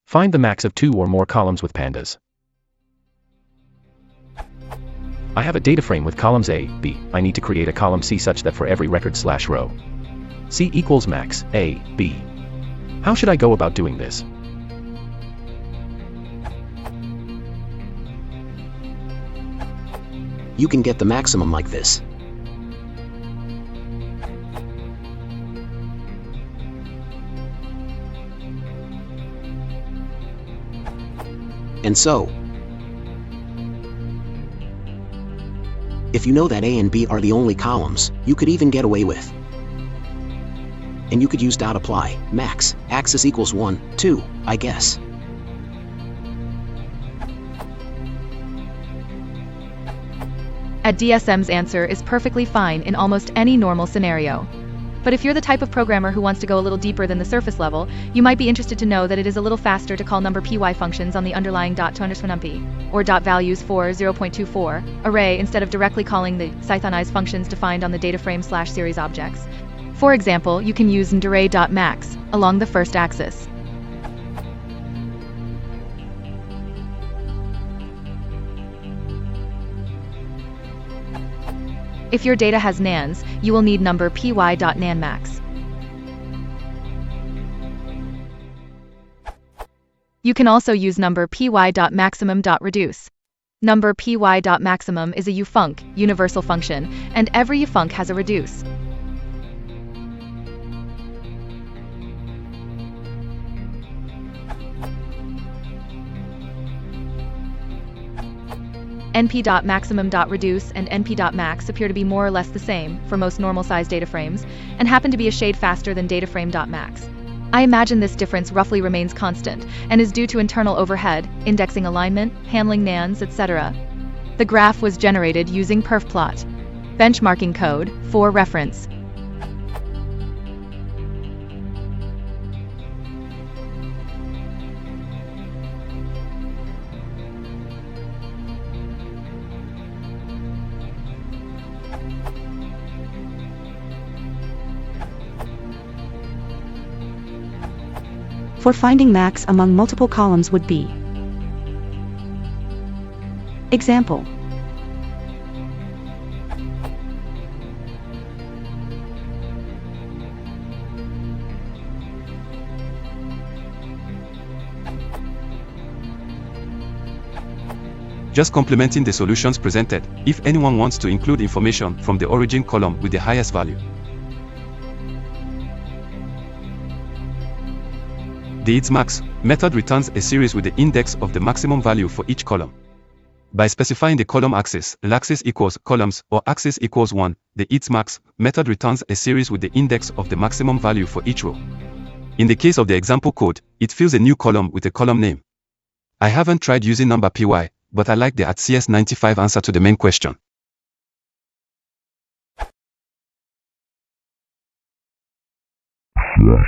Find the max of 2 or more columns with pandas. I have a data frame with columns A, B. I need to create a column C such that for every record/row, C equals max, A, B. How should I go about doing this? You can get the maximum like this. And so, if you know that A and B are the only columns, you could even get away with. And you could use .apply, max, axis equals 1, 2, I guess. A DSM's answer is perfectly fine in almost any normal scenario. But if you're the type of programmer who wants to go a little deeper than the surface level, you might be interested to know that it is a little faster to call number py functions on the underlying .to_numpy, or .values for 0.24 array instead of directly calling the Pythonized functions defined on the dataframe/series objects. For example, you can use array.max along the first axis. If your data has nans, you will need number py.nanmax. You can also use number py.maximum.reduce. Number py.maximum is a ufunc, universal function, and every ufunc has a reduce. np.maximum.reduce and np.max appear to be more or less the same for most normal-sized data frames, and happen to be a shade faster than dataframe.max. I imagine this difference roughly remains constant, and is due to internal overhead, indexing alignment, handling nans, etc. The graph was generated using perfplot. Benchmarking code, for reference. For finding max among multiple columns would be. Example. Just complementing the solutions presented, if anyone wants to include information from the origin column with the highest value. The itsMax method returns a series with the index of the maximum value for each column. By specifying the column axis, axis equals columns or axis equals 1, the itsMax method returns a series with the index of the maximum value for each row. In the case of the example code, it fills a new column with a column name. I haven't tried using number py, but I like the @CS95 answer to the main question. Yes,